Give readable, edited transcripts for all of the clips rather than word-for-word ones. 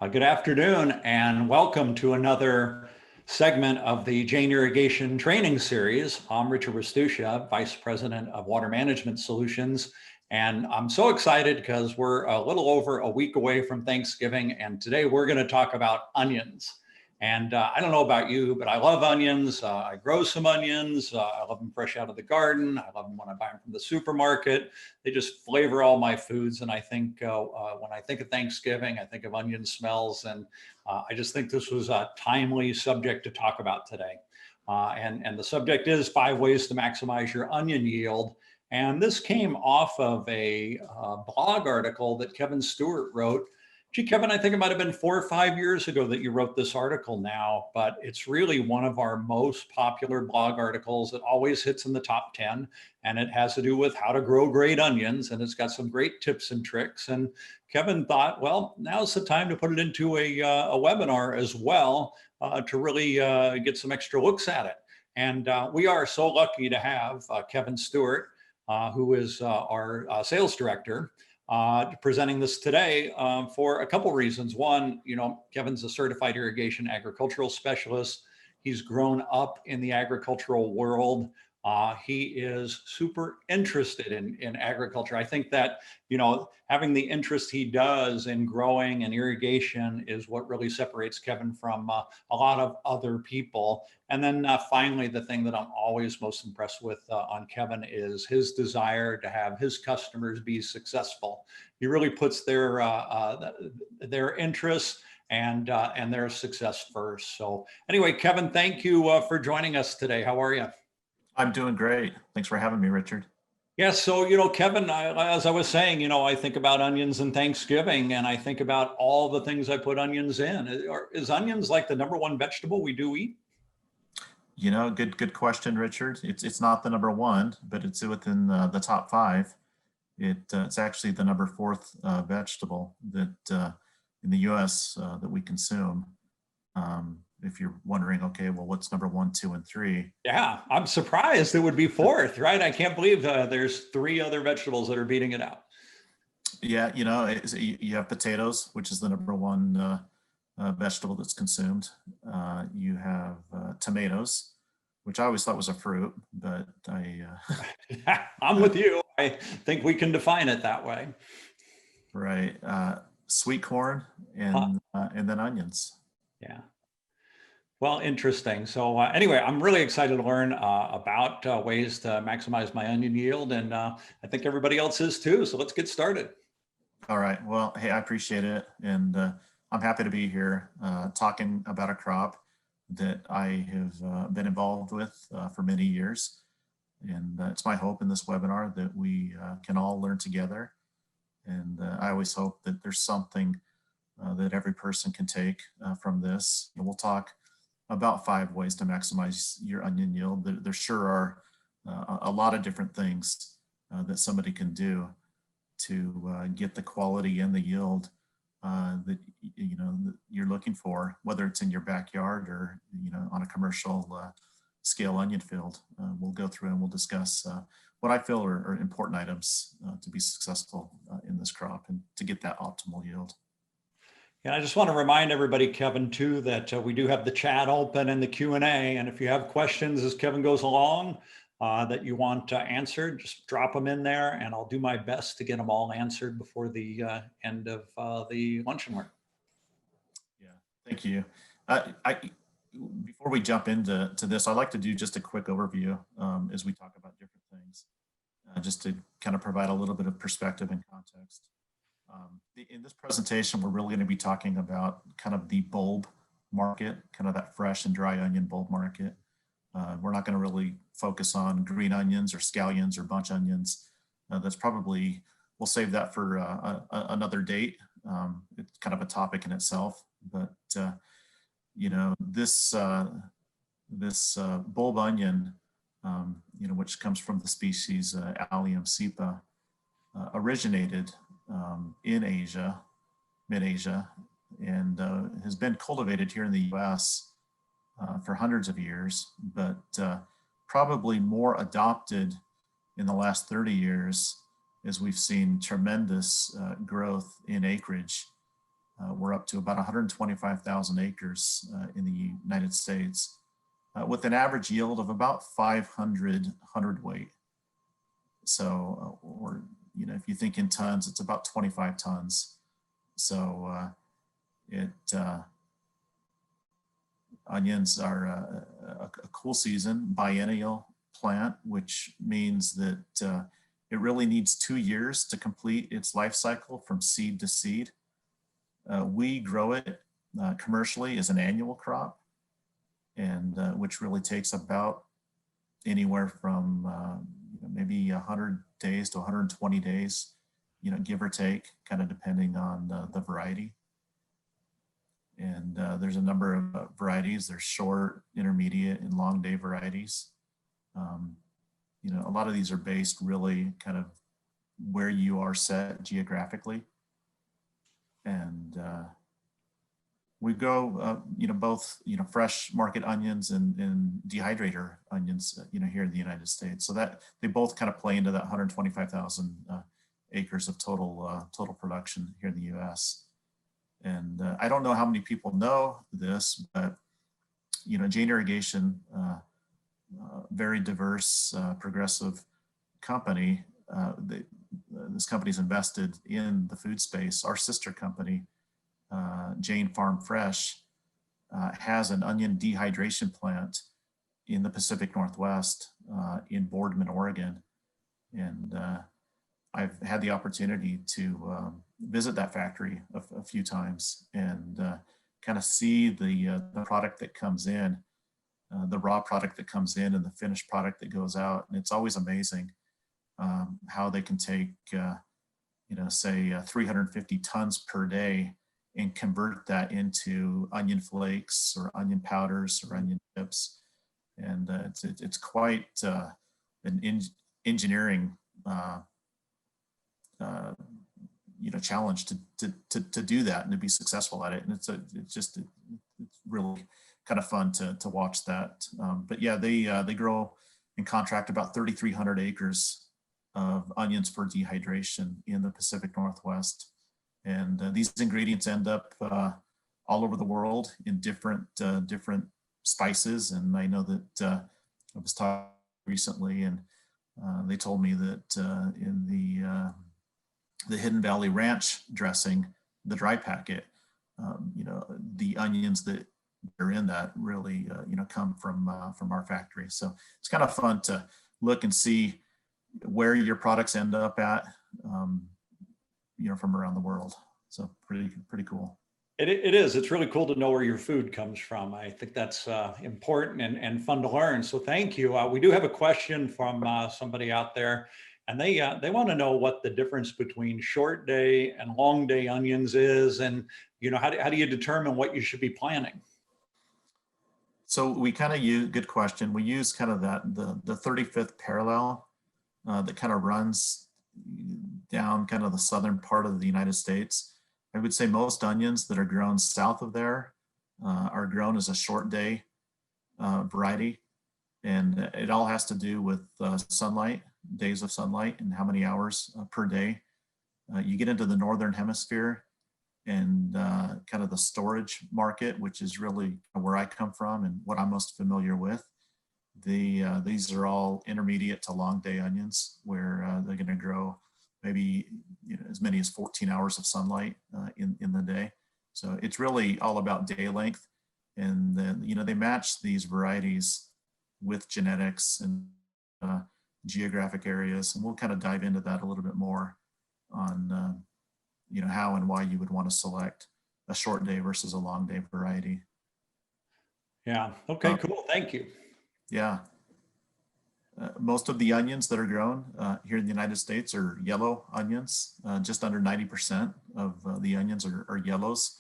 Good afternoon and welcome to another segment of the Jane Irrigation Training Series. I'm Richard Restucia, Vice President of Water Management Solutions, and I'm so excited because we're a little over a week away from Thanksgiving, and today we're going to talk about onions. And I don't know about you, but I love onions. I grow some onions. I love them fresh out of the garden. I love them when I buy them from the supermarket. They just flavor all my foods. And I think when I think of Thanksgiving, I think of onion smells. And I just think this was a timely subject to talk about today. And the subject is 5 ways to maximize your onion yield. And this came off of a blog article that Kevin Stewart wrote. Gee, Kevin, I think it might have been 4 or 5 years ago that you wrote this article now, but it's really one of our most popular blog articles. It always hits in the top 10, and it has to do with how to grow great onions, and it's got some great tips and tricks. And Kevin thought, well, now's the time to put it into a webinar as well to really get some extra looks at it. And we are so lucky to have Kevin Stewart, who is our sales director, presenting this today for a couple reasons. One, Kevin's a certified irrigation agricultural specialist. He's grown up in the agricultural world. He is super interested in agriculture. I think that, having the interest he does in growing and irrigation is what really separates Kevin from a lot of other people. And then finally, the thing that I'm always most impressed with on Kevin is his desire to have his customers be successful. He really puts their interests and their success first. So anyway, Kevin, thank you for joining us today. How are you? I'm doing great. Thanks for having me, Richard. Yeah, so, Kevin, as I was saying, I think about onions and Thanksgiving, and I think about all the things I put onions in. Is onions like the #1 vegetable we do eat? Good question, Richard. It's not the #1, but it's within the top 5. It's actually the #4th vegetable that in the U.S. That we consume. If you're wondering, okay, well, what's #1, 2, and 3? Yeah, I'm surprised it would be 4th, right? I can't believe there's 3 other vegetables that are beating it out. Yeah, you have potatoes, which is the #1 vegetable that's consumed. You have tomatoes, which I always thought was a fruit, but I'm with you. I think we can define it that way. Right. Sweet corn and then onions. Yeah. Well, interesting. So anyway, I'm really excited to learn about ways to maximize my onion yield, and I think everybody else is too. So let's get started. All right. Well, hey, I appreciate it, and I'm happy to be here talking about a crop that I have been involved with for many years. And it's my hope in this webinar that we can all learn together. And I always hope that there's something that every person can take from this. And we'll talk about 5 ways to maximize your onion yield. There sure are a lot of different things that somebody can do to get the quality and the yield that that you're looking for, whether it's in your backyard or on a commercial scale onion field. We'll go through and we'll discuss what I feel are important items to be successful in this crop and to get that optimal yield. And I just want to remind everybody, Kevin, too, that we do have the chat open and the Q&A. And if you have questions as Kevin goes along that you want answered, just drop them in there and I'll do my best to get them all answered before the end of the luncheon work. Yeah, thank you. Before we jump into this, I'd like to do just a quick overview as we talk about different things, just to kind of provide a little bit of perspective and context. In this presentation, we're really going to be talking about kind of the bulb market, kind of that fresh and dry onion bulb market. We're not going to really focus on green onions or scallions or bunch onions. That's probably, we'll save that for another date. It's kind of a topic in itself, but this bulb onion, which comes from the species Allium cepa, originated in Asia, mid-Asia, and has been cultivated here in the US for hundreds of years, but probably more adopted in the last 30 years as we've seen tremendous growth in acreage we're up to about 125,000 acres in the United States, with an average yield of about 500 hundredweight. So, or if you think in tons, it's about 25 tons. So onions are a cool season biennial plant, which means that it really needs 2 years to complete its life cycle from seed to seed. We grow it commercially as an annual crop, and which really takes about anywhere from maybe 100 days to 120 days, give or take, kind of depending on the variety. And there's a number of varieties. There's short, intermediate, and long day varieties. A lot of these are based really kind of where you are set geographically. And we grow, both, fresh market onions and dehydrator onions, here in the United States. So that they both kind of play into that 125,000 acres of total production here in the U.S. And I don't know how many people know this, but Jane Irrigation, very diverse, progressive company. This company's invested in the food space. Our sister company, Jane Farm Fresh, has an onion dehydration plant in the Pacific Northwest, in Boardman, Oregon. And I've had the opportunity to visit that factory a few times and kind of see the product that comes in, the raw product that comes in and the finished product that goes out. And it's always amazing how they can take, say 350 tons per day and convert that into onion flakes or onion powders or onion chips. And it's quite an engineering challenge to do that and to be successful at it. And it's really kind of fun to watch that. But yeah, they grow and contract about 3,300 acres of onions for dehydration in the Pacific Northwest. And these ingredients end up all over the world in different spices. And I know that I was talking recently, and they told me that in the Hidden Valley Ranch dressing, the dry packet, the onions that are in that really come from our factory. So it's kind of fun to look and see where your products end up at, from around the world. So pretty cool. It is. It's really cool to know where your food comes from. I think that's important and fun to learn. So thank you. We do have a question from somebody out there, and they want to know what the difference between short day and long day onions is, and how do you determine what you should be planting? So we kind of use, good question. We use kind of the 35th parallel that kind of runs down kind of the southern part of the United States. I would say most onions that are grown south of there are grown as a short day variety. And it all has to do with sunlight, days of sunlight, and how many hours per day. You get into the northern hemisphere and kind of the storage market, which is really where I come from and what I'm most familiar with. These are all intermediate to long day onions, where they're going to grow maybe as many as 14 hours of sunlight in the day. So it's really all about day length. And then, they match these varieties with genetics and geographic areas. And we'll kind of dive into that a little bit more on, how and why you would want to select a short day versus a long day variety. Yeah. Okay, cool. Thank you. Yeah. Most of the onions that are grown here in the United States are yellow onions. Just under 90% of the onions are yellows.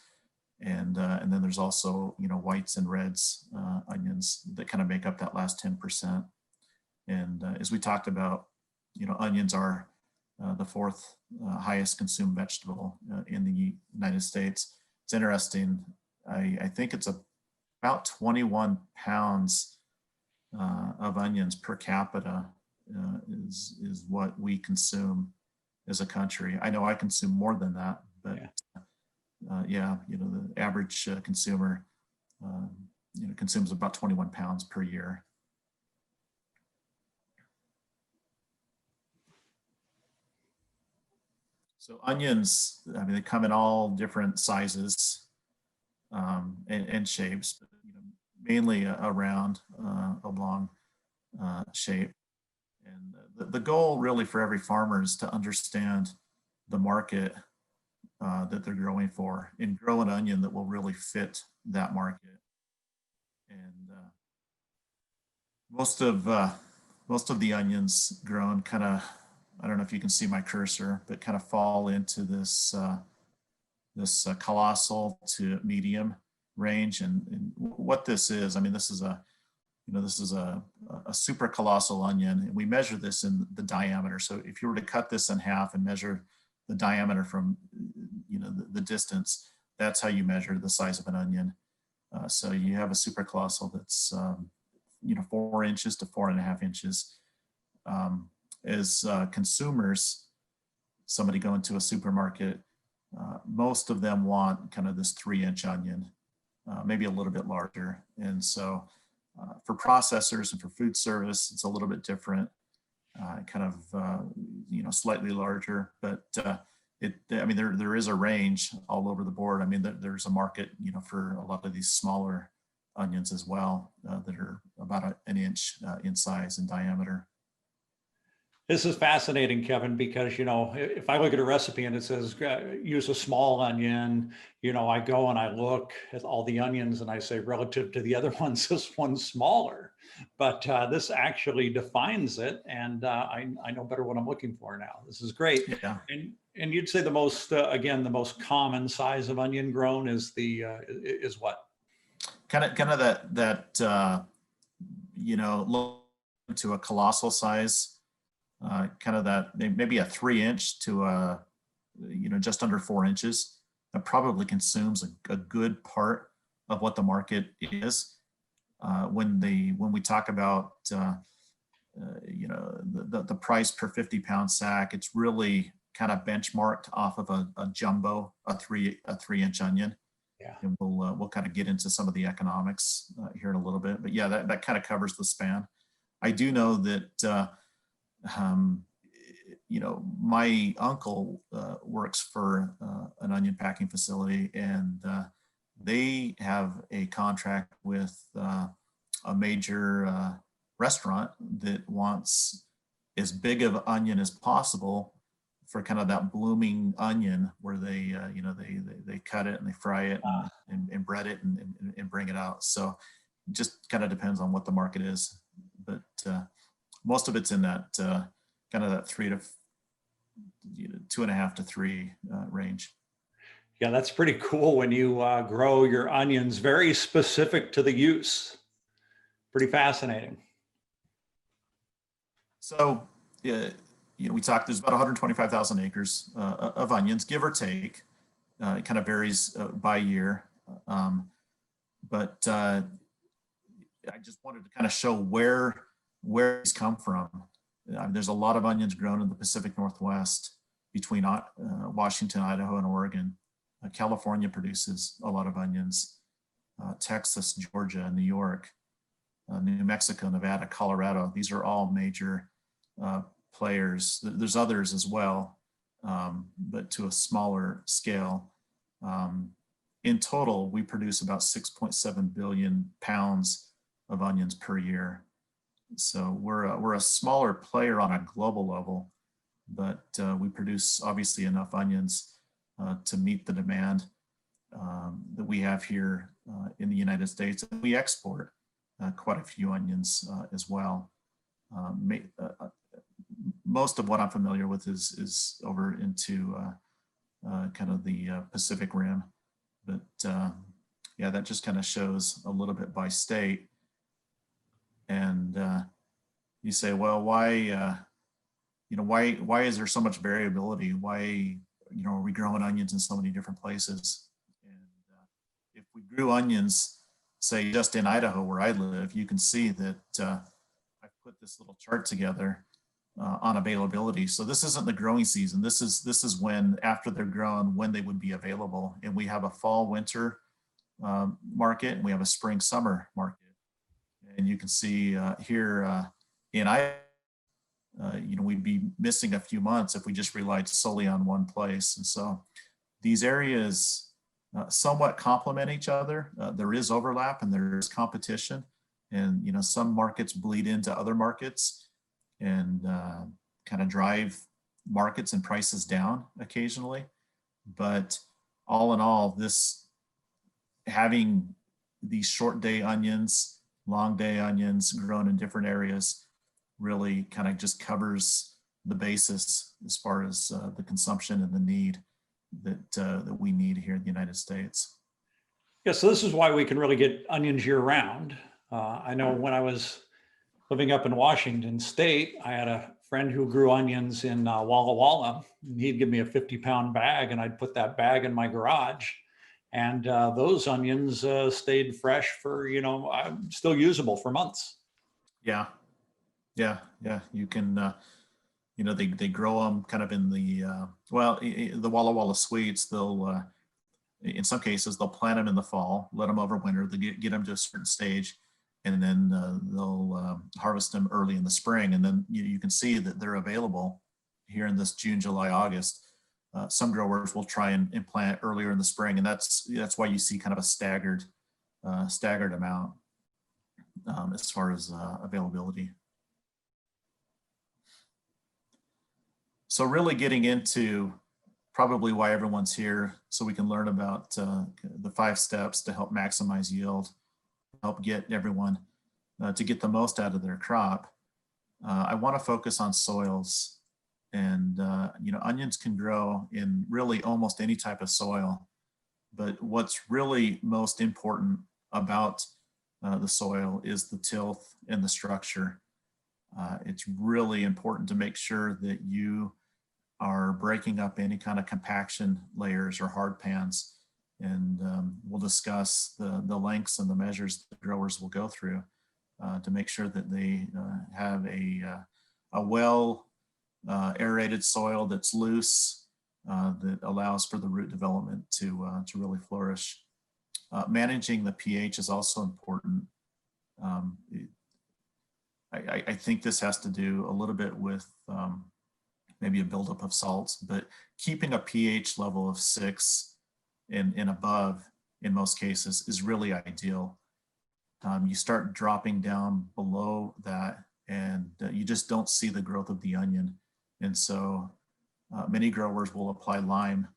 And then there's also, whites and reds onions that kind of make up that last 10%. And as we talked about, onions are the fourth highest consumed vegetable in the United States. It's interesting. I think it's about 21 pounds of onions per capita is what we consume as a country. I know I consume more than that, but yeah, the average consumer, consumes about 21 pounds per year. So onions, I mean, they come in all different sizes and shapes, but mainly a round, oblong shape. And the goal really for every farmer is to understand the market that they're growing for and grow an onion that will really fit that market. And most of the onions grown kind of, I don't know if you can see my cursor, but kind of fall into this colossal to medium range. And what this is, I mean, this is a super colossal onion, and we measure this in the diameter. So if you were to cut this in half and measure the diameter from the distance, that's how you measure the size of an onion. So you have a super colossal that's 4 inches to 4.5 inches. As consumers, somebody going to a supermarket, most of them want kind of this 3-inch onion, maybe a little bit larger. And so for processors and for food service, it's a little bit different, kind of, slightly larger, but I mean, there is a range all over the board. I mean, there's a market, for a lot of these smaller onions as well, that are about an inch in size and diameter. This is fascinating, Kevin, because, if I look at a recipe and it says use a small onion, I go and I look at all the onions and I say relative to the other ones, this one's smaller. But this actually defines it. And I know better what I'm looking for now. This is great. Yeah. And you'd say the most, again, the most common size of onion grown is is what? Kind of that low to a colossal size. Kind of that maybe a 3-inch to just under 4 inches, that probably consumes a good part of what the market is. When we talk about the price per 50-pound sack, it's really kind of benchmarked off of a jumbo, a 3-inch onion. Yeah. And we'll kind of get into some of the economics here in a little bit, but yeah, that kind of covers the span. I do know that my uncle works for an onion packing facility, and they have a contract with a major restaurant that wants as big of an onion as possible for kind of that blooming onion where they cut it and they fry it and bread it and bring it out. So it just kind of depends on what the market is, but most of it's in that kind of that 2.5 to 3 range. Yeah, that's pretty cool when you grow your onions very specific to the use. Pretty fascinating. So, we talked, there's about 125,000 acres of onions, give or take. It kind of varies by year. But I just wanted to kind of show where these come from. There's a lot of onions grown in the Pacific Northwest between Washington, Idaho, and Oregon. California produces a lot of onions. Texas, Georgia, New York, New Mexico, Nevada, Colorado. These are all major players. There's others as well, but to a smaller scale. In total, we produce about 6.7 billion pounds of onions per year. So we're a smaller player on a global level, but we produce obviously enough onions to meet the demand that we have here in the United States. And we export quite a few onions as well. Most of what I'm familiar with is over into kind of the Pacific Rim, but yeah, that just kind of shows a little bit by state. And you say, well, why is there so much variability? Why, are we growing onions in so many different places? And if we grew onions, say just in Idaho where I live, you can see that I put this little chart together on availability. So this isn't the growing season. This is when, after they're grown, when they would be available. And we have a fall winter market, and we have a spring summer market. And you can see here in Iowa, we'd be missing a few months if we just relied solely on one place. And so these areas somewhat complement each other. There is overlap and there is competition, and some markets bleed into other markets and kind of drive markets and prices down occasionally. But all in all, this having these short day onions, long day onions grown in different areas really kind of just covers the basis as far as the consumption and the need that we need here in the United States. Yeah, so this is why we can really get onions year round. I know when I was living up in Washington State, I had a friend who grew onions in Walla Walla. He'd give me a 50-pound bag, and I'd put that bag in my garage. And those onions stayed fresh for, still usable for months. Yeah, yeah. You can, they grow them kind of in the, the Walla Walla Sweets. They'll, in some cases, they'll plant them in the fall, let them overwinter, they get them to a certain stage, and then they'll harvest them early in the spring. And then you can see that they're available here in this June, July, August. Some growers will try and plant earlier in the spring, and that's why you see kind of a staggered amount as far as availability. So really getting into probably why everyone's here, so we can learn about the 5 steps to help maximize yield, help get everyone to get the most out of their crop. I want to focus on soils. And, onions can grow in really almost any type of soil. But what's really most important about the soil is the tilth and the structure. It's really important to make sure that you are breaking up any kind of compaction layers or hard pans. And we'll discuss the lengths and the measures that growers will go through to make sure that they have a well aerated soil that's loose, that allows for the root development to really flourish. Managing the pH is also important. I think this has to do a little bit with maybe a buildup of salts, but keeping a pH level of 6 and above in most cases is really ideal. You start dropping down below that, and you just don't see the growth of the onion. And so many growers will apply lime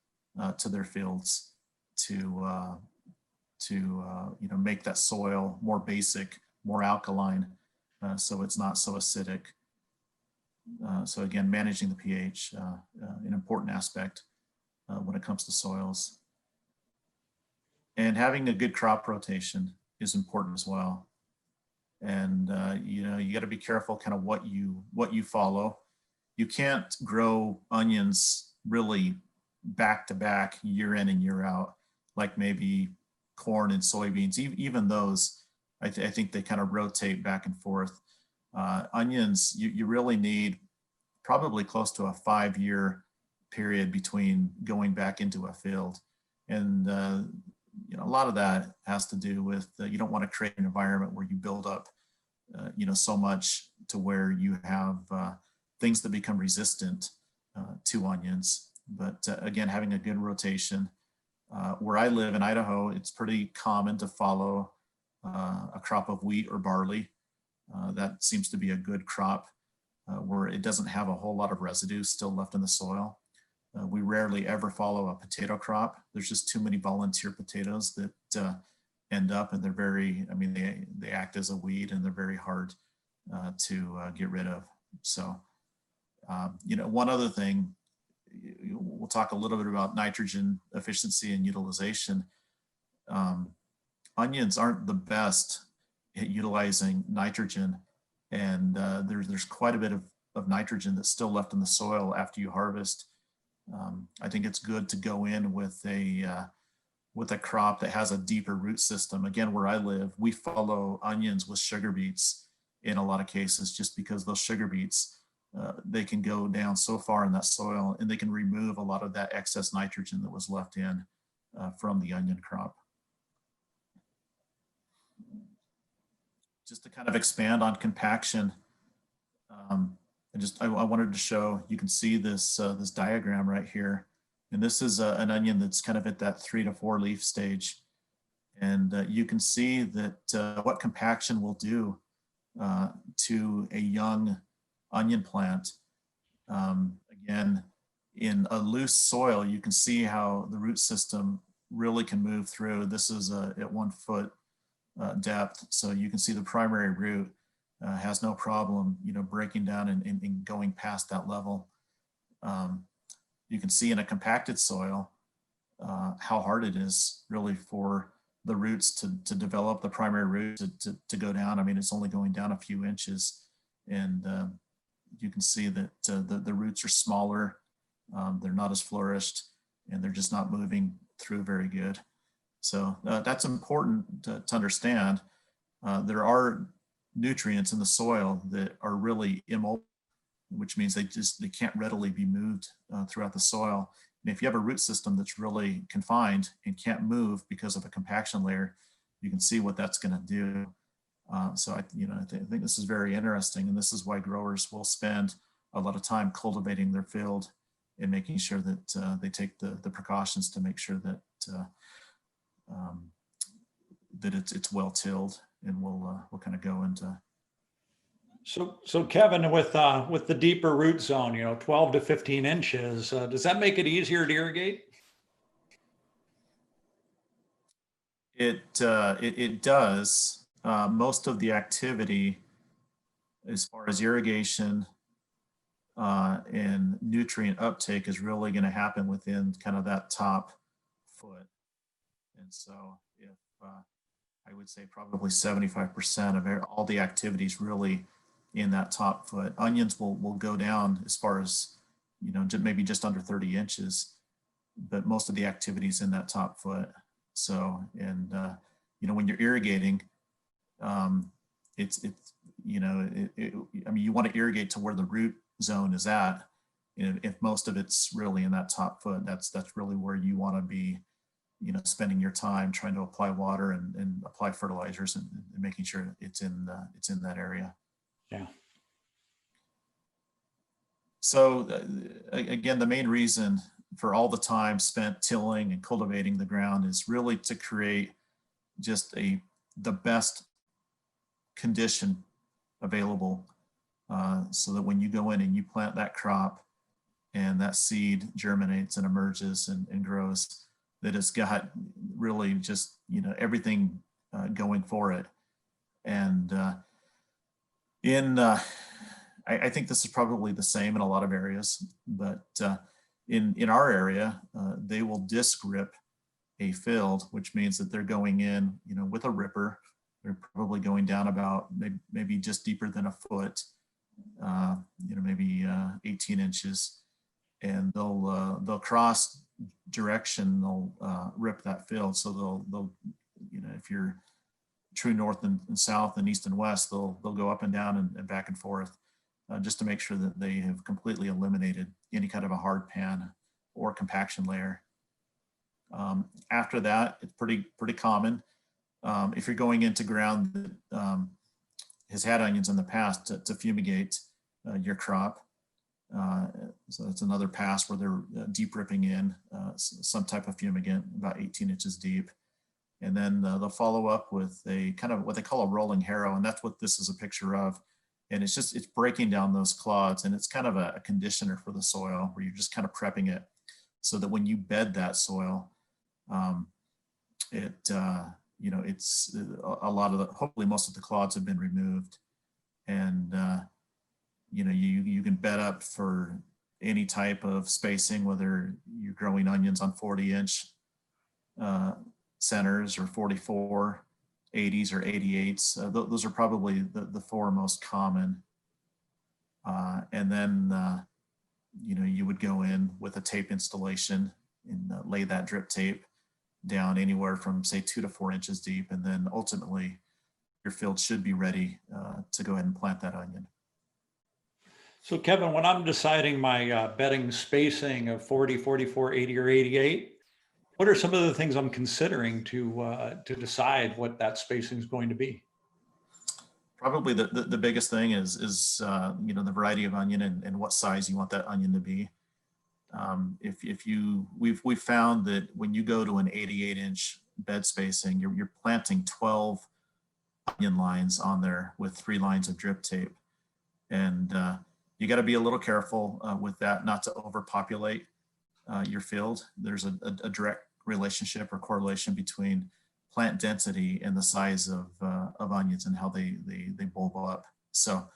to their fields to make that soil more basic, more alkaline, so it's not so acidic. So again, managing the pH, an important aspect when it comes to soils. And having a good crop rotation is important as well. And you got to be careful kind of what you follow. You can't grow onions really back to back year in and year out, like maybe corn and soybeans. Even those, I think they kind of rotate back and forth. Onions, you really need probably close to a 5-year period between going back into a field. And a lot of that has to do with you don't want to create an environment where you build up so much to where you have things that become resistant to onions. But again, having a good rotation. Where I live in Idaho, it's pretty common to follow a crop of wheat or barley. That seems to be a good crop where it doesn't have a whole lot of residue still left in the soil. We rarely ever follow a potato crop. There's just too many volunteer potatoes that end up, and they're very, they act as a weed, and they're very hard to get rid of. So, one other thing, we'll talk a little bit about nitrogen efficiency and utilization. Onions aren't the best at utilizing nitrogen, and there's quite a bit of nitrogen that's still left in the soil after you harvest. I think it's good to go in with a crop that has a deeper root system. Again, where I live, we follow onions with sugar beets in a lot of cases, just because those sugar beets they can go down so far in that soil, and they can remove a lot of that excess nitrogen that was left in from the onion crop. Just to kind of expand on compaction, I wanted to show, you can see this this diagram right here, and this is an onion that's kind of at that 3 to 4 leaf stage, and you can see that what compaction will do to a young onion plant. Again, in a loose soil, you can see how the root system really can move through. This is at 1 foot depth, so you can see the primary root has no problem, breaking down and going past that level. You can see in a compacted soil how hard it is really for the roots to develop, the primary root to go down. I mean, it's only going down a few inches, and you can see that the roots are smaller, they're not as flourished, and they're just not moving through very good. So that's important to understand. There are nutrients in the soil that are really immobile, which means they can't readily be moved throughout the soil. And if you have a root system that's really confined and can't move because of a compaction layer, you can see what that's going to do. So I think this is very interesting, and this is why growers will spend a lot of time cultivating their field and making sure that they take the precautions to make sure that that it's well tilled, and we'll kind of go into. So Kevin, with the deeper root zone, 12 to 15 inches, does that make it easier to irrigate? It does. Most of the activity as far as irrigation and nutrient uptake is really going to happen within kind of that top foot. And so if I would say probably 75% of all the activities really in that top foot. Onions will go down as far as, maybe just under 30 inches, but most of the activities in that top foot. So, and when you're irrigating, I mean, you want to irrigate to where the root zone is at. And if most of it's really in that top foot, that's really where you want to be, spending your time trying to apply water and apply fertilizers and making sure it's in that area. Yeah. So again, the main reason for all the time spent tilling and cultivating the ground is really to create just the best condition available, so that when you go in and you plant that crop and that seed germinates and emerges and grows, that it's got really just, everything going for it. And I think this is probably the same in a lot of areas, but in our area, they will disc rip a field, which means that they're going in, with a ripper. They're probably going down about maybe just deeper than a foot, maybe 18 inches, and they'll cross direction. They'll rip that field. So they'll if you're true north and south and east and west, they'll go up and down and back and forth, just to make sure that they have completely eliminated any kind of a hard pan or compaction layer. After that, it's pretty common. If you're going into ground that has had onions in the past, to fumigate your crop. So it's another pass where they're deep ripping in some type of fumigant about 18 inches deep. And then they'll follow up with a kind of what they call a rolling harrow. And that's what this is a picture of. And it's breaking down those clods, and it's kind of a conditioner for the soil where you're just kind of prepping it so that when you bed that soil, it's a lot of hopefully most of the clods have been removed. And you can bed up for any type of spacing, whether you're growing onions on 40-inch centers or 44, 80s or 88s. Those are probably the four most common. And then, you would go in with a tape installation and lay that drip tape down anywhere from say 2 to 4 inches deep. And then ultimately your field should be ready to go ahead and plant that onion. So Kevin, when I'm deciding my bedding spacing of 40, 44, 80, or 88, what are some of the things I'm considering to decide what that spacing is going to be? Probably the biggest thing is you know, the variety of onion and what size you want that onion to be. If we've found that when you go to an 88-inch bed spacing, you're planting 12 onion lines on there with 3 lines of drip tape, and you got to be a little careful with that, not to overpopulate your field. There's a direct relationship or correlation between plant density and the size of onions and how they bulb up. So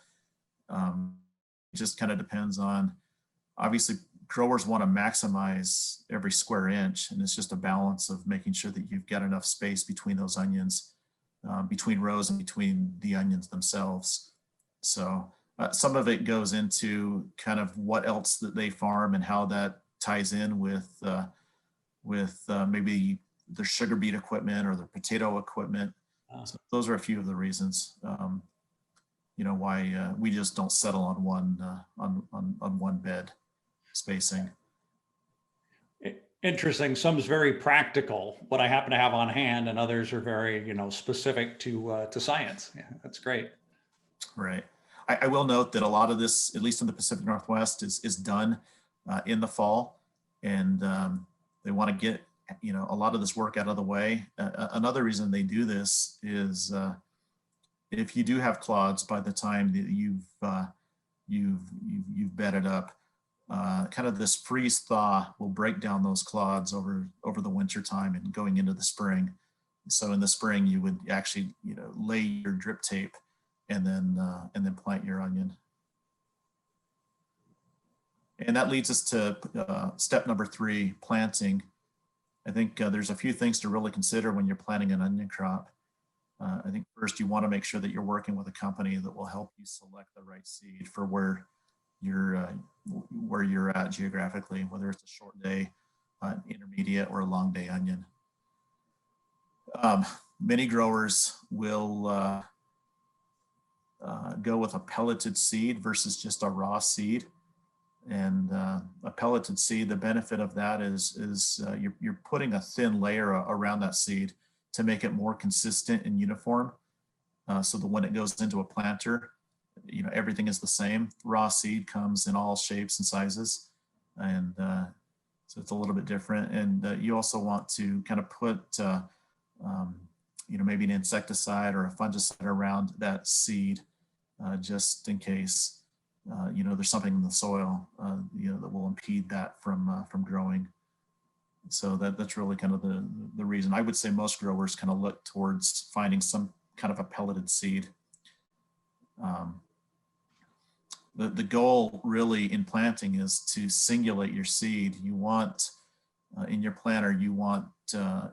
it just kind of depends on, obviously growers want to maximize every square inch, and it's just a balance of making sure that you've got enough space between those onions, between rows and between the onions themselves. So some of it goes into kind of what else that they farm and how that ties in with maybe their sugar beet equipment or their potato equipment. So those are a few of the reasons, you know, why we just don't settle on one bed spacing. Interesting. Some is very practical, what I happen to have on hand, and others are very, specific to science. Yeah, that's great. Right. I will note that a lot of this, at least in the Pacific Northwest, is done in the fall, and they want to get a lot of this work out of the way. Another reason they do this is if you do have clods by the time that you've bedded up, kind of this freeze thaw will break down those clods over the winter time and going into the spring. So in the spring, you would actually lay your drip tape and then plant your onion. And that leads us to step number 3, planting. I think there's a few things to really consider when you're planting an onion crop. I think first you want to make sure that you're working with a company that will help you select the right seed for where you're at geographically, whether it's a short day, intermediate, or a long day onion. Many growers will go with a pelleted seed versus just a raw seed. And a pelleted seed, the benefit of that is you're putting a thin layer around that seed to make it more consistent and uniform, so that when it goes into a planter, everything is the same. Raw seed comes in all shapes and sizes, and so it's a little bit different. And you also want to kind of put maybe an insecticide or a fungicide around that seed, just in case there's something in the soil that will impede that from growing. So that's really kind of the reason. I would say most growers kind of look towards finding some kind of a pelleted seed. The goal really in planting is to singulate your seed. You want in your planter, you want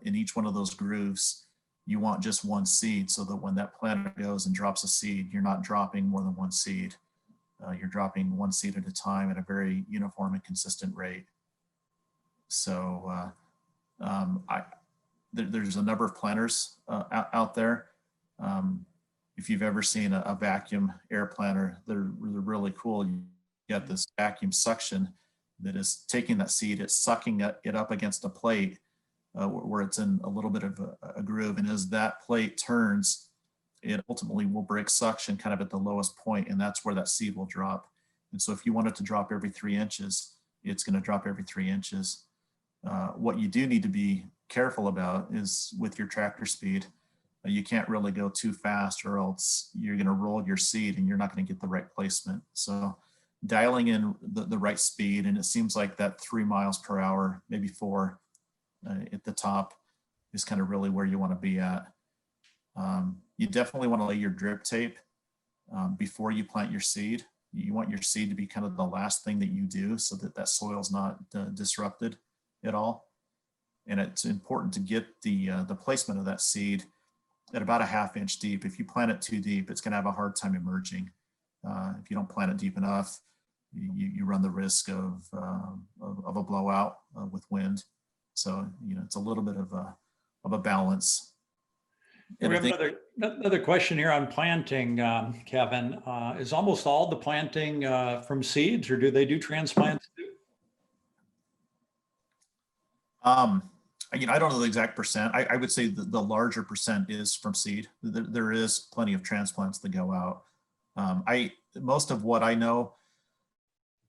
in each one of those grooves, you want just one seed, so that when that planter goes and drops a seed, you're not dropping more than one seed. You're dropping one seed at a time at a very uniform and consistent rate. So there's a number of planters out there. If you've ever seen a vacuum air planter, they're really cool. You get this vacuum suction that is taking that seed, it's sucking it up against a plate where it's in a little bit of a groove. And as that plate turns, it ultimately will break suction kind of at the lowest point, and that's where that seed will drop. And so if you want it to drop every 3 inches, it's going to drop every 3 inches. What you do need to be careful about is with your tractor speed, you can't really go too fast, or else you're going to roll your seed and you're not going to get the right placement. So dialing in the right speed, and it seems like that 3 miles per hour, maybe 4 at the top, is kind of really where you want to be at. You definitely want to lay your drip tape before you plant your seed. You want your seed to be kind of the last thing that you do, so that that soil is not disrupted at all. And it's important to get the placement of that seed at about a 1/2 inch deep. If you plant it too deep, it's going to have a hard time emerging. If you don't plant it deep enough, you run the risk of a blowout with wind. So it's a little bit of a balance. And We I have think, another question here on planting, Kevin. Is almost all the planting from seeds, or do they do transplants too? I don't know the exact percent. I would say the larger percent is from seed. There is plenty of transplants that go out. Most of what I know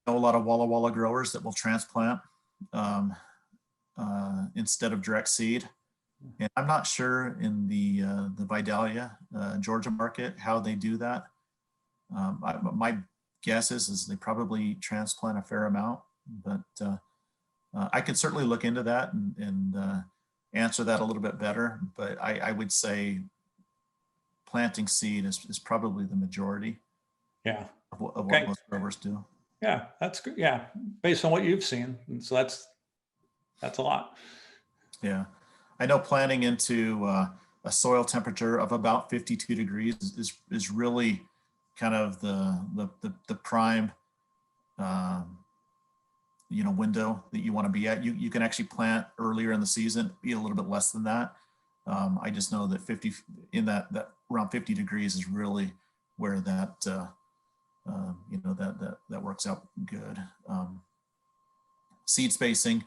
a lot of Walla Walla growers that will transplant instead of direct seed. And I'm not sure in the Vidalia, Georgia market, how they do that. My guess is they probably transplant a fair amount, but I could certainly look into that and answer that a little bit better. But I would say planting seed is probably the majority Yeah. of what Okay. most growers do. Yeah, that's good. Yeah, based on what you've seen. And so that's a lot. Yeah, I know planting into a soil temperature of about 52 degrees is really kind of the prime window that you want to be at. You can actually plant earlier in the season, be a little bit less than that. I just know that 50 in that around 50 degrees is really where that that works out good. Seed spacing,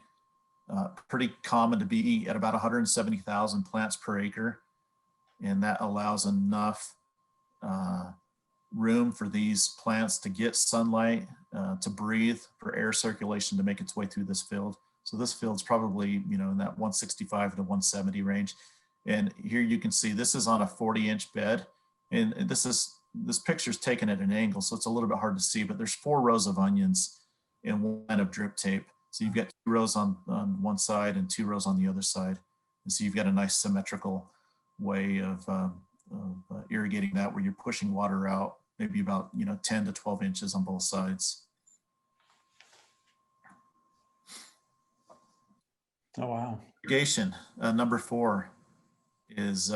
pretty common to be at about 170,000 plants per acre, and that allows enough room for these plants to get sunlight, to breathe, for air circulation to make its way through this field. So this field's probably in that 165 to 170 range. And here you can see this is on a 40-inch bed, and this picture's taken at an angle, so it's a little bit hard to see, but there's 4 rows of onions and 1 line of drip tape. So you've got 2 rows on one side and 2 rows on the other side. And so you've got a nice symmetrical way of irrigating that, where you're pushing water out maybe about 10 to 12 inches on both sides. Oh, wow. Irrigation, number 4, is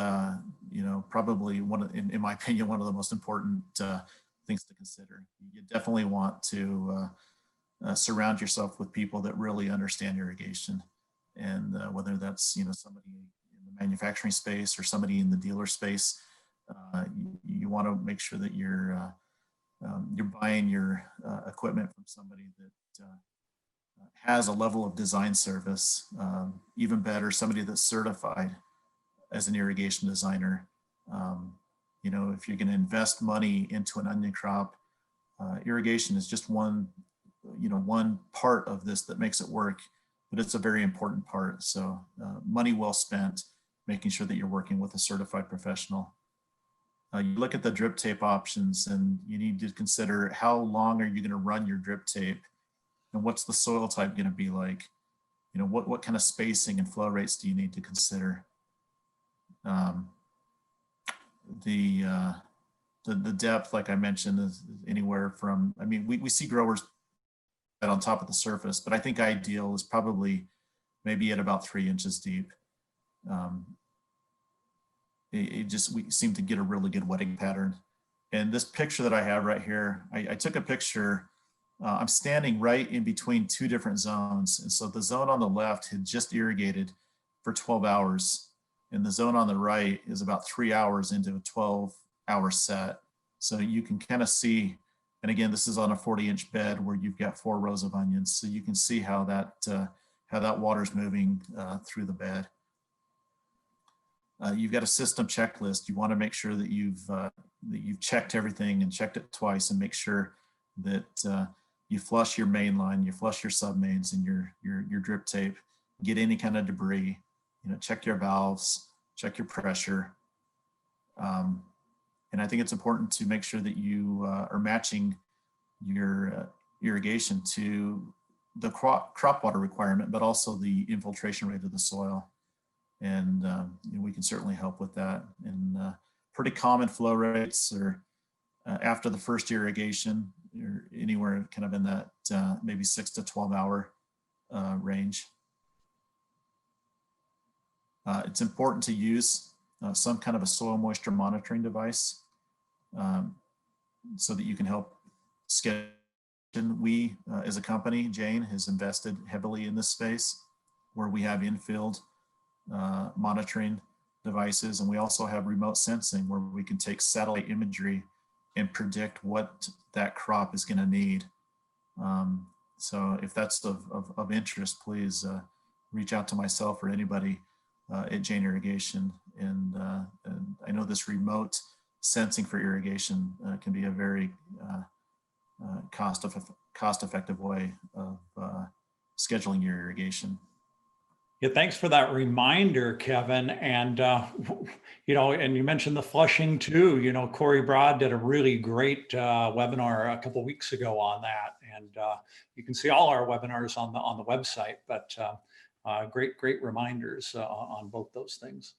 probably in my opinion, one of the most important things to consider. You definitely want to surround yourself with people that really understand irrigation, and whether that's somebody in the manufacturing space or somebody in the dealer space, you want to make sure that you're buying your equipment from somebody that has a level of design service. Even better, somebody that's certified as an irrigation designer. If you're going to invest money into an onion crop, irrigation is just one part of this that makes it work, but it's a very important part. So money well spent, making sure that you're working with a certified professional. You look at the drip tape options, and you need to consider how long are you going to run your drip tape, and what's the soil type going to be like? What kind of spacing and flow rates do you need to consider? The depth, like I mentioned, is anywhere from, we see growers on top of the surface, but I think ideal is probably maybe at about 3 inches deep. We seem to get a really good wetting pattern. And this picture that I have right here, I took a picture. I'm standing right in between 2 different zones. And so the zone on the left had just irrigated for 12 hours. And the zone on the right is about 3 hours into a 12-hour set. So you can kind of see, and again, this is on a 40-inch bed where you've got 4 rows of onions. So you can see how that water's moving through the bed. You've got a system checklist. You want to make sure that you've checked everything and checked it twice, and make sure that you flush your main line, you flush your sub mains and your drip tape, get any kind of debris, check your valves, check your pressure. And I think it's important to make sure that you are matching your irrigation to the crop water requirement, but also the infiltration rate of the soil. And we can certainly help with that. And pretty common flow rates are after the first irrigation, you're anywhere kind of in that maybe 6 to 12 hour range. It's important to use some kind of a soil moisture monitoring device so that you can help schedule. We, as a company, Jane, has invested heavily in this space, where we have in-field monitoring devices, and we also have remote sensing where we can take satellite imagery and predict what that crop is going to need. So if that's of interest, please reach out to myself or anybody at Jane Irrigation. And I know this remote sensing for irrigation can be a very cost-effective way of scheduling your irrigation. Yeah, thanks for that reminder, Kevin. And, and you mentioned the flushing too. Corey Broad did a really great webinar a couple of weeks ago on that. And you can see all our webinars on the website, but great reminders on both those things.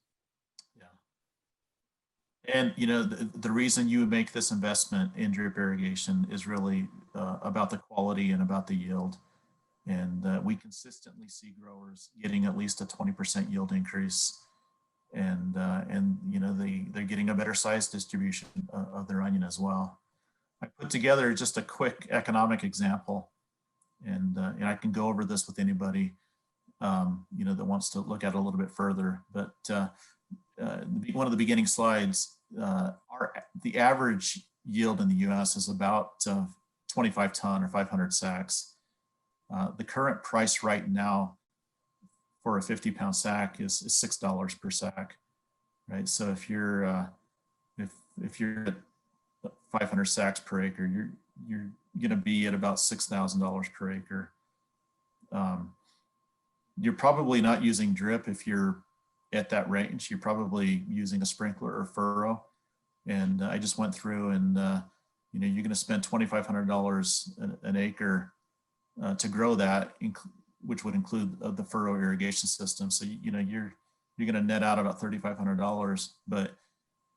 Yeah. And, the reason you make this investment in drip irrigation is really about the quality and about the yield. And we consistently see growers getting at least a 20% yield increase, and they're getting a better size distribution of their onion as well. I put together just a quick economic example, and I can go over this with anybody that wants to look at it a little bit further. But one of the beginning slides, the average yield in the U.S. is about 25 ton or 500 sacks. The current price right now for a 50-pound sack is $6 per sack, right? So if you're if you're at 500 sacks per acre, you're going to be at about $6,000 per acre. You're probably not using drip if you're at that range. You're probably using a sprinkler or furrow. And I just went through, and you're going to spend $2,500 an acre to grow that, which would include the furrow irrigation system. So you're going to net out about $3,500. But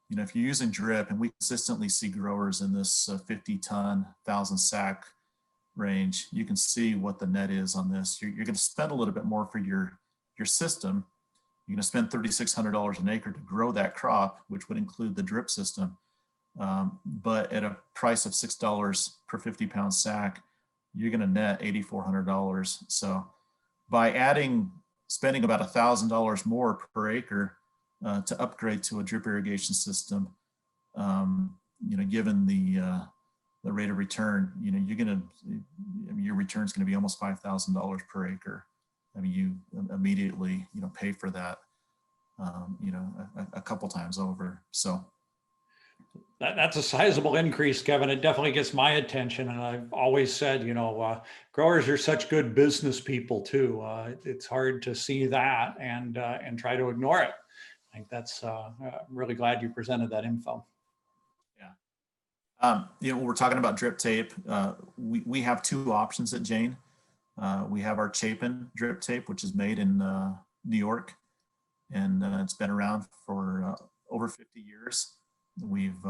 if you're using drip, and we consistently see growers in this 50-ton, 1,000-sack range, you can see what the net is on this. You're going to spend a little bit more for your system. You're going to spend $3,600 an acre to grow that crop, which would include the drip system. But at a price of $6 per 50-pound sack, you're going to net $8,400. So by spending about $1,000 more per acre to upgrade to a drip irrigation system, given the rate of return, your return is going to be almost $5,000 per acre. I mean, you immediately pay for that, a couple times over. So. That's a sizable increase, Kevin. It definitely gets my attention. And I've always said, growers are such good business people too. It's hard to see that and try to ignore it. I think that's, I'm really glad you presented that info. Yeah. We're talking about drip tape. We have two options at Jane. We have our Chapin drip tape, which is made in New York, and it's been around for over 50 years. We've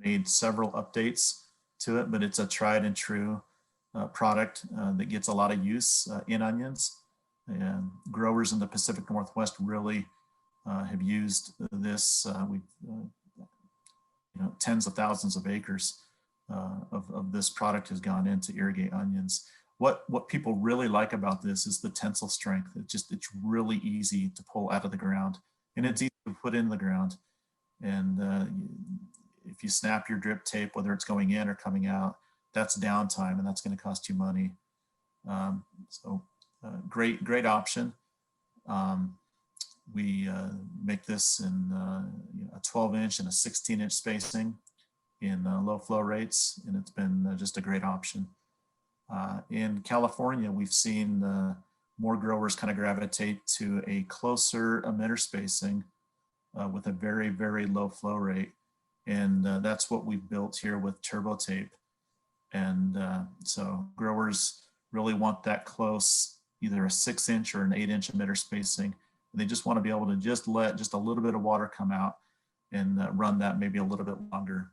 made several updates to it, but it's a tried and true product that gets a lot of use in onions. And growers in the Pacific Northwest really have used this. Tens of thousands of acres of this product has gone in to irrigate onions. What people really like about this is the tensile strength. It's really easy to pull out of the ground, and it's easy to put in the ground. And if you snap your drip tape, whether it's going in or coming out, that's downtime, and that's going to cost you money. Great option. We make this in a 12-inch and a 16-inch spacing in low flow rates, and it's been just a great option. In California, we've seen more growers kind of gravitate to a closer emitter spacing with a very, very low flow rate. And that's what we've built here with turbo tape. And so growers really want that close, either a 6-inch or an 8-inch emitter spacing. And they just want to be able to just let just a little bit of water come out and run that maybe a little bit longer.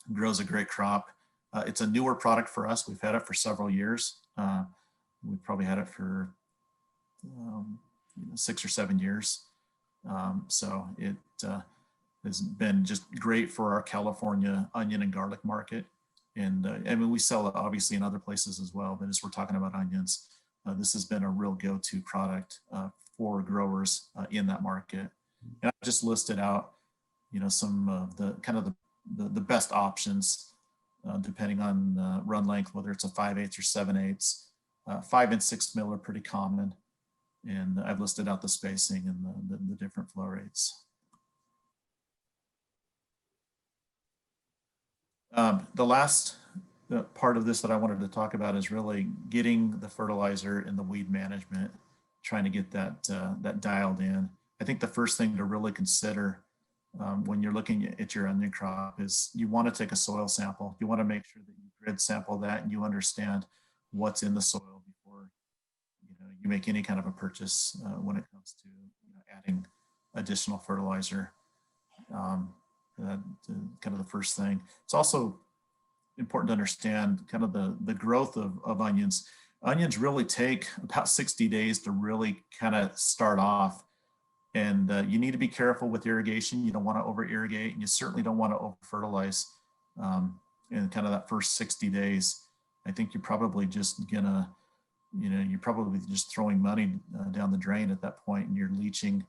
It grows a great crop. It's a newer product for us. We've had it for several years. We've probably had it for 6 or 7 years. So it has been just great for our California onion and garlic market. And I mean, we sell it obviously in other places as well, but as we're talking about onions, this has been a real go-to product for growers in that market. And I just listed out, some of the kind of the best options depending on run length, whether it's a 5/8 or 7/8. 5 and 6 mil are pretty common. And I've listed out the spacing and the different flow rates. The last part of this that I wanted to talk about is really getting the fertilizer and the weed management, trying to get that dialed in. I think the first thing to really consider when you're looking at your onion crop is you want to take a soil sample. You want to make sure that you grid sample that and you understand what's in the soil before you make any kind of a purchase when it comes to adding additional fertilizer. Kind of the first thing. It's also important to understand kind of the growth of onions. Onions really take about 60 days to really kind of start off. And you need to be careful with irrigation. You don't want to over irrigate, and you certainly don't want to over fertilize in kind of that first 60 days. I think you're probably just gonna, you're probably just throwing money down the drain at that point, and you're leaching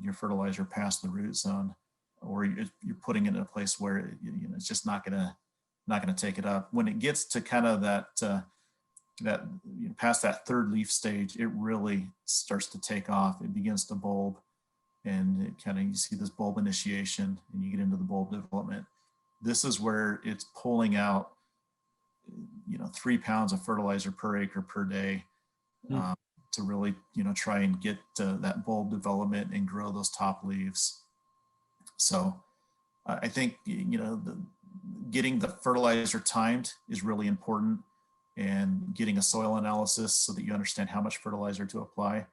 your fertilizer past the root zone, or you're putting it in a place where it's just not gonna take it up. When it gets to kind of that past that third leaf stage, it really starts to take off. It begins to bulb, and it kind of, you see this bulb initiation, and you get into the bulb development. This is where it's pulling out 3 pounds of fertilizer per acre per day to really try and get that bulb development and grow those top leaves. So I think getting the fertilizer timed is really important, and getting a soil analysis so that you understand how much fertilizer to apply.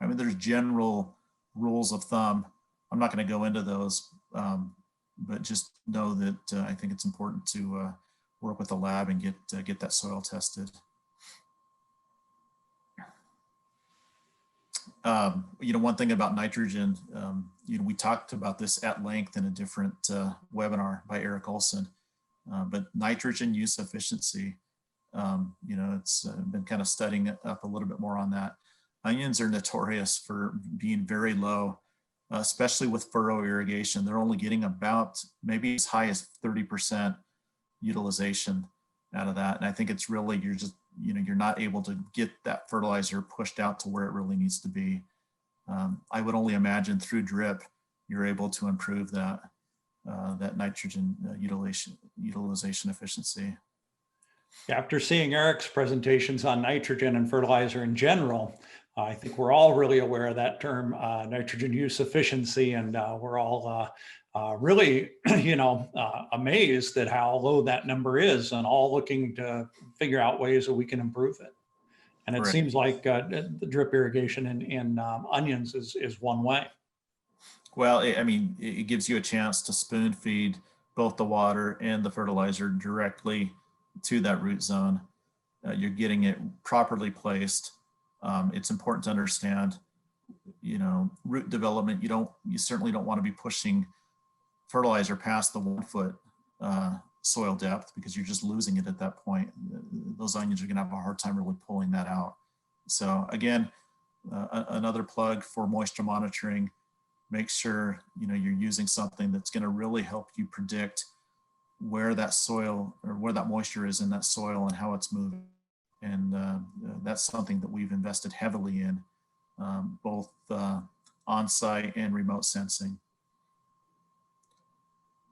I mean, there's general rules of thumb. I'm not going to go into those, but just know that I think it's important to work with the lab and get that soil tested. One thing about nitrogen, we talked about this at length in a different webinar by Eric Olson, but nitrogen use efficiency, it's been kind of studying up a little bit more on that. Onions are notorious for being very low, especially with furrow irrigation. They're only getting about maybe as high as 30% utilization out of that. And I think it's really, you're not able to get that fertilizer pushed out to where it really needs to be. I would only imagine through drip, you're able to improve that nitrogen utilization efficiency. After seeing Eric's presentations on nitrogen and fertilizer in general, I think we're all really aware of that term, nitrogen use efficiency, and we're all really, amazed at how low that number is, and all looking to figure out ways that we can improve it. And it seems like the drip irrigation in onions is one way. Well, it gives you a chance to spoon feed both the water and the fertilizer directly to that root zone. You're getting it properly placed. It's important to understand, root development. You certainly don't want to be pushing fertilizer past the 1 foot soil depth, because you're just losing it at that point. Those onions are going to have a hard time really pulling that out. So again, another plug for moisture monitoring. Make sure you're using something that's going to really help you predict where that soil or where that moisture is in that soil and how it's moving. And that's something that we've invested heavily in, both on-site and remote sensing.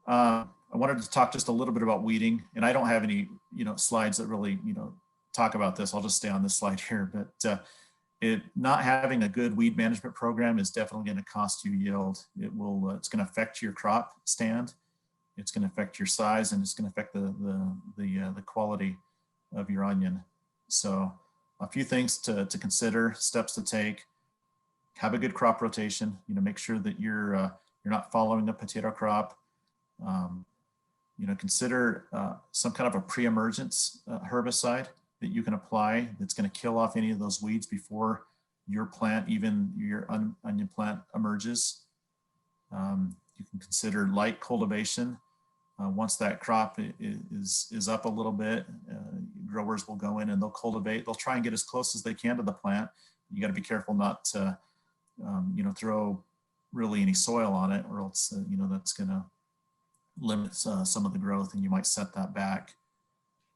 I wanted to talk just a little bit about weeding, and I don't have any slides that really talk about this. I'll just stay on this slide here, but not having a good weed management program is definitely going to cost you yield. It's going to affect your crop stand. It's going to affect your size, and it's going to affect the quality of your onion. So a few things to consider, steps to take. Have a good crop rotation. Make sure that you're not following a potato crop. Consider some kind of a pre-emergence herbicide that you can apply that's going to kill off any of those weeds before your plant, even your onion plant, emerges. You can consider light cultivation. Once that crop is up a little bit, growers will go in and they'll cultivate. They'll try and get as close as they can to the plant. You got to be careful not to, throw really any soil on it, or else, that's going to limit some of the growth, and you might set that back.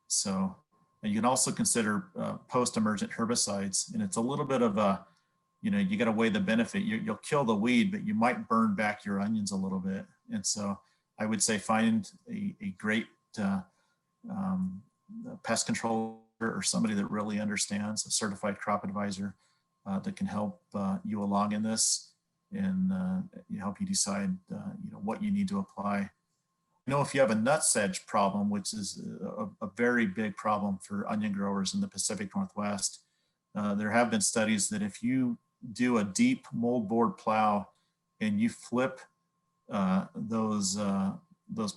So you can also consider post-emergent herbicides, and it's a little bit of a, you got to weigh the benefit. You'll kill the weed, but you might burn back your onions a little bit. And so I would say find a great pest controller, or somebody that really understands, a certified crop advisor that can help you along in this, and help you decide what you need to apply. If you have a nut sedge problem, which is a very big problem for onion growers in the Pacific Northwest, there have been studies that if you do a deep moldboard plow and you flip those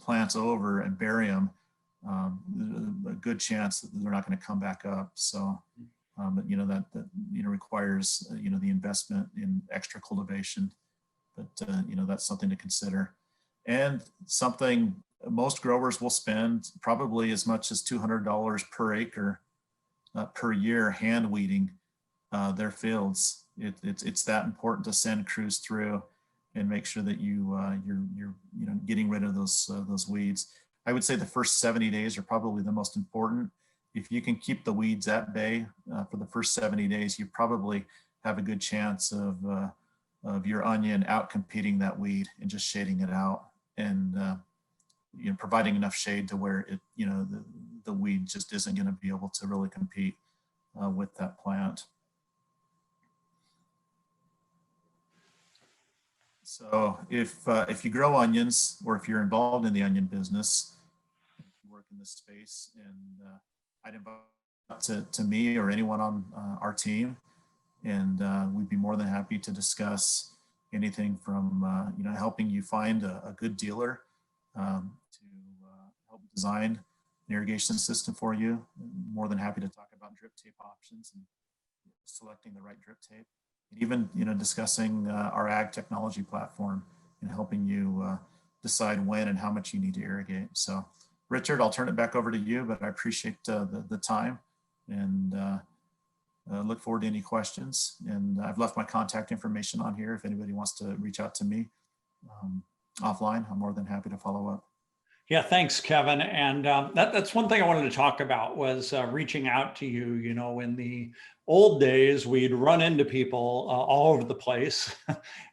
plants over and bury them, a good chance that they're not going to come back up. So, but that requires the investment in extra cultivation. But that's something to consider. And something most growers will spend probably as much as $200 per acre per year hand weeding their fields. It's that important to send crews through and make sure that you're getting rid of those weeds. I would say the first 70 days are probably the most important. If you can keep the weeds at bay for the first 70 days, you probably have a good chance of your onion out competing that weed and just shading it out, and providing enough shade to where it the weed just isn't going to be able to really compete with that plant. So if you grow onions, or if you're involved in the onion business, work in this space, and I'd invite to me or anyone on our team, and we'd be more than happy to discuss anything from helping you find a good dealer to help design an irrigation system for you. More than happy to talk about drip tape options and selecting the right drip tape, and even discussing our ag technology platform and helping you decide when and how much you need to irrigate. So Richard, I'll turn it back over to you, but I appreciate the time, and look forward to any questions. And I've left my contact information on here if anybody wants to reach out to me offline. I'm more than happy to follow up. Yeah, thanks, Kevin. And that's one thing I wanted to talk about was reaching out to you. In the old days, we'd run into people all over the place,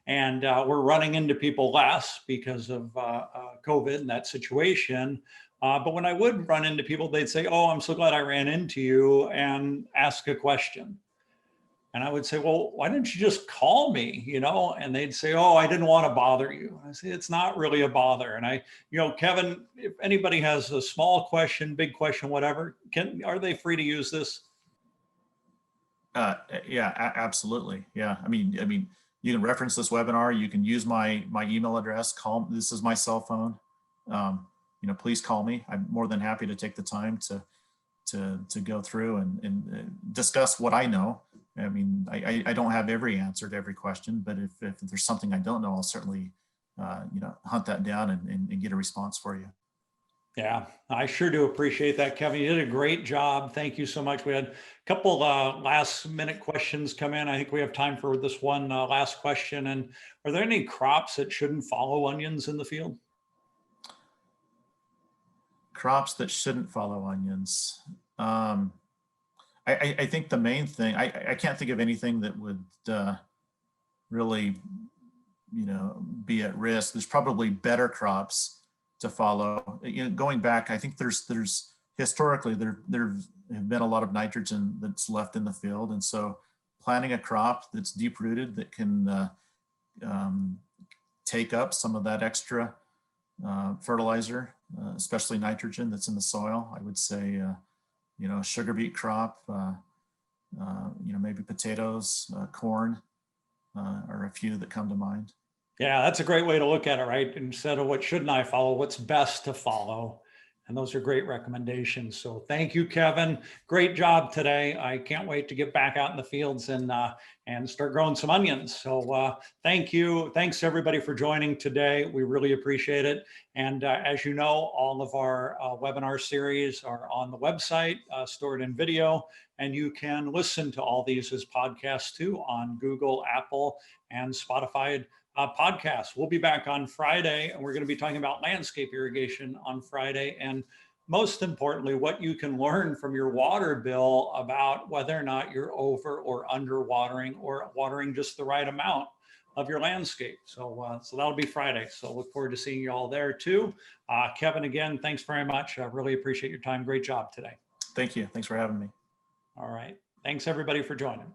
and we're running into people less because of COVID and that situation. But when I would run into people, they'd say, "Oh, I'm so glad I ran into you," and ask a question. And I would say, "Well, why didn't you just call me?" And they'd say, "Oh, I didn't want to bother you." And I say, "It's not really a bother." And Kevin, if anybody has a small question, big question, whatever, are they free to use this? Yeah, absolutely. Yeah. I mean, you can reference this webinar. You can use my email address. This is my cell phone. Please call me. I'm more than happy to take the time to go through and discuss what I know. I mean, I don't have every answer to every question, but if there's something I don't know, I'll certainly hunt that down and get a response for you. Yeah, I sure do appreciate that, Kevin. You did a great job. Thank you so much. We had a couple last minute questions come in. I think we have time for this one last question. And are there any crops that shouldn't follow onions in the field? Crops that shouldn't follow onions. I think the main thing, I can't think of anything that would really, be at risk. There's probably better crops to follow. Going back, I think there's historically there have been a lot of nitrogen that's left in the field, and so planting a crop that's deep rooted that can take up some of that extra fertilizer, especially nitrogen that's in the soil. I would say, a sugar beet crop, maybe potatoes, corn, are a few that come to mind. Yeah, that's a great way to look at it, right? Instead of what shouldn't I follow, what's best to follow. And those are great recommendations. So thank you, Kevin. Great job today. I can't wait to get back out in the fields and start growing some onions. So thank you. Thanks everybody for joining today. We really appreciate it. And as you know, all of our webinar series are on the website, stored in video, and you can listen to all these as podcasts too on Google, Apple, and Spotify. podcast. We'll be back on Friday, and we're going to be talking about landscape irrigation on Friday. And most importantly, what you can learn from your water bill about whether or not you're over or under watering or watering just the right amount of your landscape. So that'll be Friday. So look forward to seeing you all there too. Kevin, again, thanks very much. I really appreciate your time. Great job today. Thank you. Thanks for having me. All right. Thanks everybody for joining.